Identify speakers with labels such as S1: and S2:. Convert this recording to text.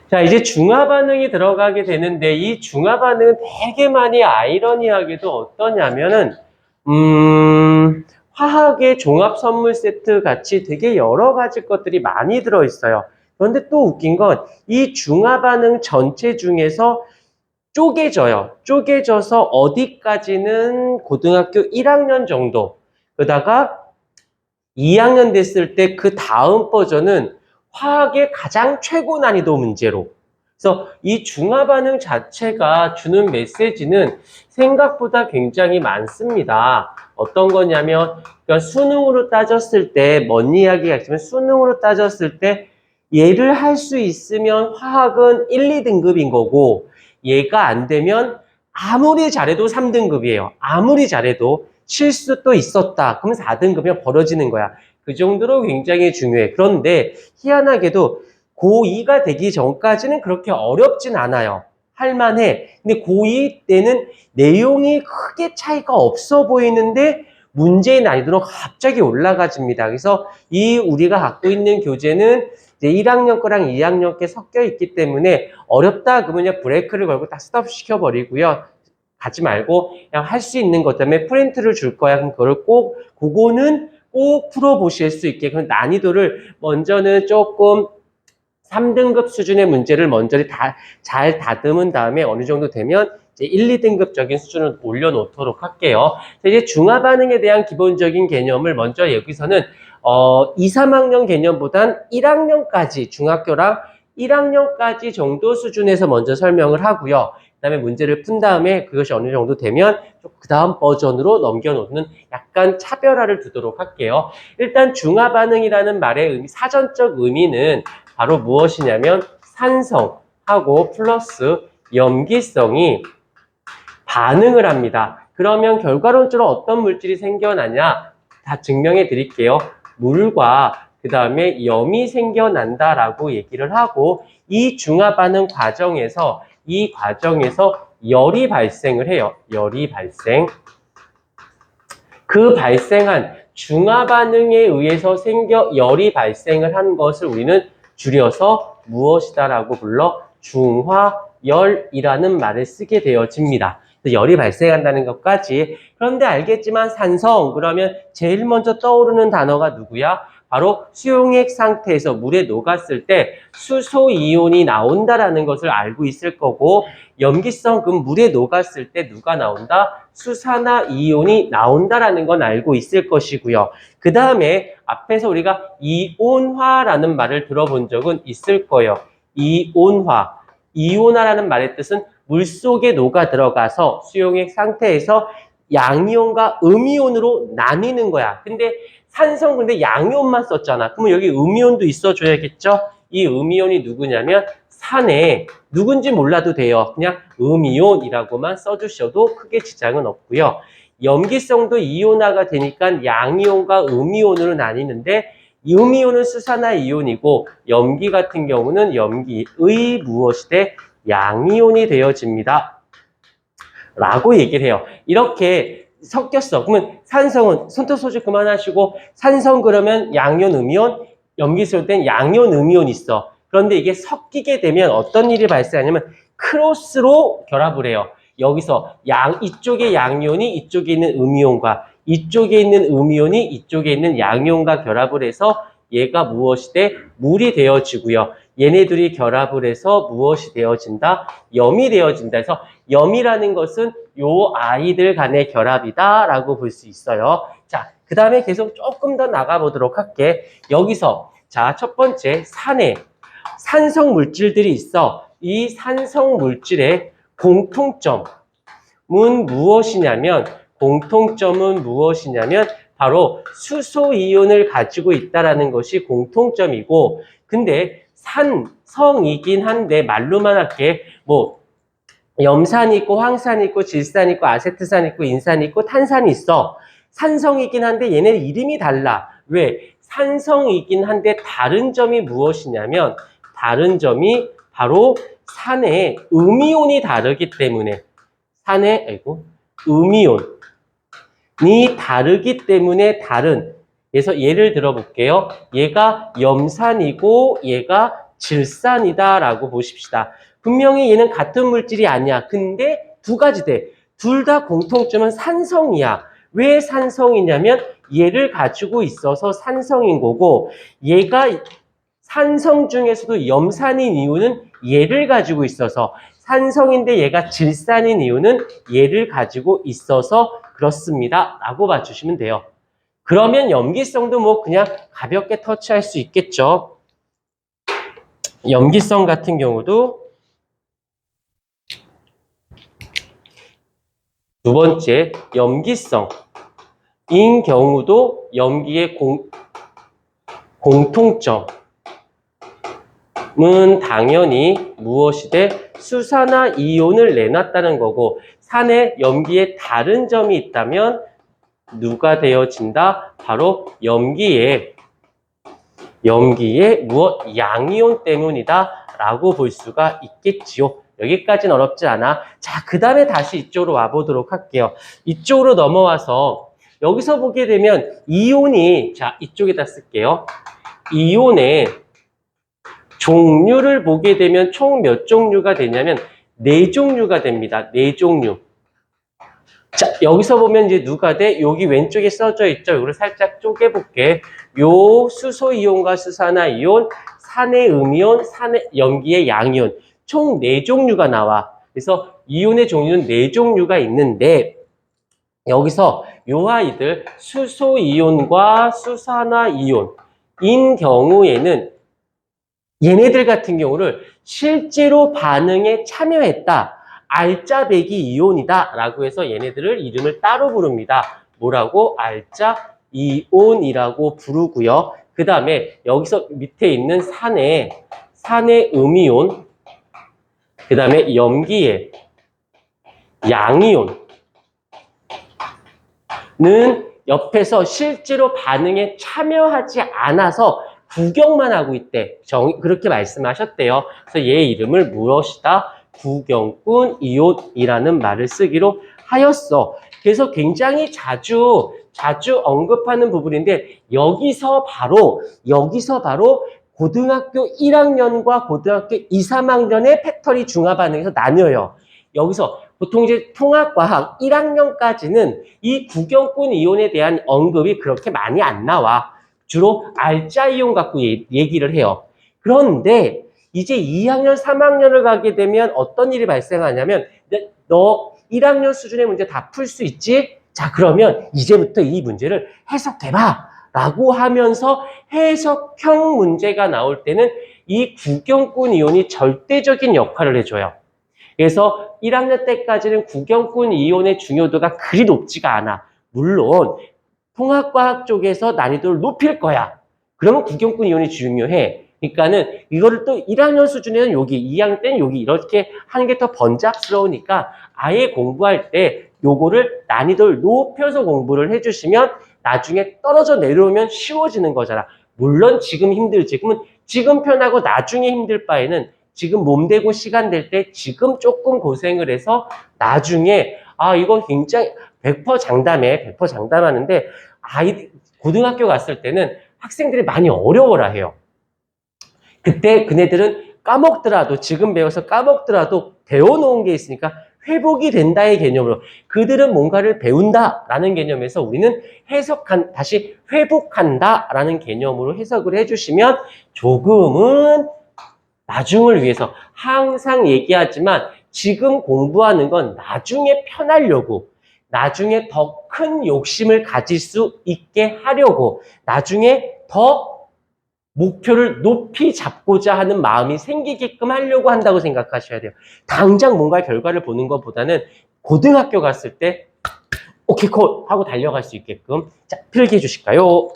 S1: 자, 이제 중화 반응이 들어가게 되는데 이 중화 반응은 되게 많이 아이러니하게도 어떠냐면은 화학의 종합 선물 세트 같이 되게 여러 가지 것들이 많이 들어있어요. 그런데 또 웃긴 건 이 중화 반응 전체 중에서 쪼개져요. 쪼개져서 어디까지는 고등학교 1학년 정도, 그러다가 2학년 됐을 때 그 다음 버전은 화학의 가장 최고 난이도 문제로. 그래서 이 중화 반응 자체가 주는 메시지는 생각보다 굉장히 많습니다. 어떤 거냐면, 그러니까 수능으로 따졌을 때, 먼 이야기가 있지만 수능으로 따졌을 때 얘를 할 수 있으면 화학은 1, 2등급인 거고, 얘가 안 되면 아무리 잘해도 3등급이에요. 아무리 잘해도 실수도 있었다. 그러면 4등급이면 벌어지는 거야. 그 정도로 굉장히 중요해. 그런데 희한하게도 고2가 되기 전까지는 그렇게 어렵진 않아요. 할만해. 근데 고2 때는 내용이 크게 차이가 없어 보이는데 문제의 난이도는 갑자기 올라가집니다. 그래서 이 우리가 갖고 있는 교재는 이제 1학년 거랑 2학년 게 섞여 있기 때문에 어렵다 그러면 브레이크를 걸고 딱 스톱 시켜버리고요. 가지 말고 그냥 할 수 있는 것 때문에 프린트를 줄 거야. 그럼 그거는 꼭 풀어보실 수 있게. 그럼 난이도를 먼저는 조금 3등급 수준의 문제를 먼저 잘 다듬은 다음에 어느 정도 되면 이제 1, 2등급적인 수준을 올려놓도록 할게요. 이제 중화 반응에 대한 기본적인 개념을 먼저 여기서는 2, 3학년 개념보단 1학년까지 중학교랑 1학년까지 정도 수준에서 먼저 설명을 하고요. 그다음에 문제를 푼 다음에 그것이 어느 정도 되면 그 다음 버전으로 넘겨놓는 약간 차별화를 두도록 할게요. 일단 중화 반응이라는 말의 사전적 의미는 바로 무엇이냐면 산성하고 플러스 염기성이 반응을 합니다. 그러면 결과론적으로 어떤 물질이 생겨나냐? 다 증명해 드릴게요. 물과 그 다음에 염이 생겨난다라고 얘기를 하고 이 중화 반응 과정에서 열이 발생을 해요. 열이 발생. 그 발생한 중화 반응에 의해서 열이 발생을 한 것을 우리는 줄여서 무엇이다라고 불러? 중화열이라는 말을 쓰게 되어집니다. 열이 발생한다는 것까지. 그런데 알겠지만 산성 그러면 제일 먼저 떠오르는 단어가 누구야? 바로 수용액 상태에서 물에 녹았을 때 수소 이온이 나온다라는 것을 알고 있을 거고, 염기성 그럼 물에 녹았을 때 누가 나온다? 수산화 이온이 나온다라는 건 알고 있을 것이고요. 그 다음에 앞에서 우리가 이온화라는 말을 들어본 적은 있을 거예요. 이온화. 이온화라는 말의 뜻은 물속에 녹아 들어가서 수용액 상태에서 양이온과 음이온으로 나뉘는 거야. 근데 산성 근데 양이온만 썼잖아. 그러면 여기 음이온도 있어줘야겠죠? 이 음이온이 누구냐면 산에 누군지 몰라도 돼요. 그냥 음이온이라고만 써주셔도 크게 지장은 없고요. 염기성도 이온화가 되니까 양이온과 음이온으로 나뉘는데 음이온은 수산화 이온이고 염기 같은 경우는 염기의 무엇이 돼? 양이온이 되어집니다. 라고 얘기를 해요. 이렇게 섞였어. 그러면 산성은 손톱 소주 그만하시고 산성 그러면 양이온, 음이온, 염기수일 땐 양이온, 음이온 있어. 그런데 이게 섞이게 되면 어떤 일이 발생하냐면 크로스로 결합을 해요. 여기서 이쪽에 양이온이 이쪽에 있는 음이온과 이쪽에 있는 음이온이 이쪽에 있는 양이온과 결합을 해서 얘가 무엇이 돼? 물이 되어지고요. 얘네들이 결합을 해서 무엇이 되어진다? 염이 되어진다. 그래서 염이라는 것은 요 아이들 간의 결합이다라고 볼 수 있어요. 자, 그 다음에 계속 조금 더 나가보도록 할게. 여기서 자, 첫 번째 산에 산성 물질들이 있어. 이 산성 물질의 공통점은 무엇이냐면 바로 수소 이온을 가지고 있다라는 것이 공통점이고, 근데 산성이긴 한데 말로만 할게. 뭐 염산이 있고 황산이 있고 질산이 있고 아세트산이 있고 인산이 있고 탄산이 있어. 산성이긴 한데 얘네 이름이 달라. 왜? 산성이긴 한데 다른 점이 무엇이냐면 다른 점이 바로 산의 음이온이 다르기 때문에 음이온이 다르기 때문에 다른. 그래서 예를 들어 볼게요. 얘가 염산이고 얘가 질산이다 라고 보십시다. 분명히 얘는 같은 물질이 아니야. 근데 두 가지 돼. 둘 다 공통점은 산성이야. 왜 산성이냐면 얘를 가지고 있어서 산성인 거고, 얘가 산성 중에서도 염산인 이유는 얘를 가지고 있어서, 산성인데 얘가 질산인 이유는 얘를 가지고 있어서 그렇습니다 라고 봐주시면 돼요. 그러면 염기성도 뭐 그냥 가볍게 터치할 수 있겠죠. 염기성 같은 경우도 두 번째, 염기성인 경우도 염기의 공통점은 당연히 무엇이돼? 수산화 이온을 내놨다는 거고, 산에 염기에 다른 점이 있다면 누가 되어진다? 바로 염기의 무엇? 양이온 때문이다 라고 볼 수가 있겠지요. 여기까지는 어렵지 않아. 자, 그 다음에 다시 이쪽으로 와보도록 할게요. 이쪽으로 넘어와서 여기서 보게 되면 이온이, 자, 이쪽에다 쓸게요. 이온의 종류를 보게 되면 총 몇 종류가 되냐면 4종류가 됩니다. 4종류. 자, 여기서 보면 이제 누가 돼? 여기 왼쪽에 써져 있죠? 이거를 살짝 쪼개볼게. 요 수소이온과 수산화이온, 산의 음이온, 산의 염기의 양이온. 총 4종류가 나와. 그래서 이온의 종류는 4종류가 있는데, 여기서 요 아이들 수소이온과 수산화이온인 경우에는 얘네들 같은 경우를 실제로 반응에 참여했다. 알짜 배기 이온이다 라고 해서 얘네들을 이름을 따로 부릅니다. 뭐라고? 알짜 이온이라고 부르고요. 그 다음에 여기서 밑에 있는 산의 음이온, 그 다음에 염기의 양이온은 옆에서 실제로 반응에 참여하지 않아서 구경만 하고 있대. 그렇게 말씀하셨대요. 그래서 얘 이름을 무엇이다? 구경꾼 이온이라는 말을 쓰기로 하였어. 그래서 굉장히 자주 언급하는 부분인데, 여기서 바로 고등학교 1학년과 고등학교 2, 3학년의 팩터리 중화 반응에서 나뉘어요. 여기서 보통 이제 통합과학 1학년까지는 이 구경꾼 이온에 대한 언급이 그렇게 많이 안 나와. 주로 알짜 이온 갖고 얘기를 해요. 그런데 이제 2학년, 3학년을 가게 되면 어떤 일이 발생하냐면, 너 1학년 수준의 문제 다 풀 수 있지? 자, 그러면 이제부터 이 문제를 해석해봐 라고 하면서 해석형 문제가 나올 때는 이 구경꾼 이온이 절대적인 역할을 해줘요. 그래서 1학년 때까지는 구경꾼 이온의 중요도가 그리 높지가 않아. 물론 통합과학 쪽에서 난이도를 높일 거야. 그러면 구경꾼 이온이 중요해. 그러니까는 이거를 또 1학년 수준에는 여기, 2학년 때는 여기 이렇게 하는 게 더 번잡스러우니까 아예 공부할 때 요거를 난이도를 높여서 공부를 해주시면 나중에 떨어져 내려오면 쉬워지는 거잖아. 물론 지금 힘들지. 그러면 지금 편하고 나중에 힘들 바에는 지금 몸 대고 시간 될 때 지금 조금 고생을 해서 나중에 이거 굉장히 100% 장담해. 100% 장담하는데 고등학교 갔을 때는 학생들이 많이 어려워라 해요. 그때 그네들은 까먹더라도, 지금 배워서 까먹더라도 배워놓은 게 있으니까 회복이 된다의 개념으로, 그들은 뭔가를 배운다라는 개념에서 우리는 다시 회복한다라는 개념으로 해석을 해주시면 조금은 나중을 위해서, 항상 얘기하지만 지금 공부하는 건 나중에 편하려고, 나중에 더 큰 욕심을 가질 수 있게 하려고, 나중에 더 목표를 높이 잡고자 하는 마음이 생기게끔 하려고 한다고 생각하셔야 돼요. 당장 뭔가 결과를 보는 것보다는 고등학교 갔을 때 오케이 콜 하고 달려갈 수 있게끔. 자, 필기해 주실까요?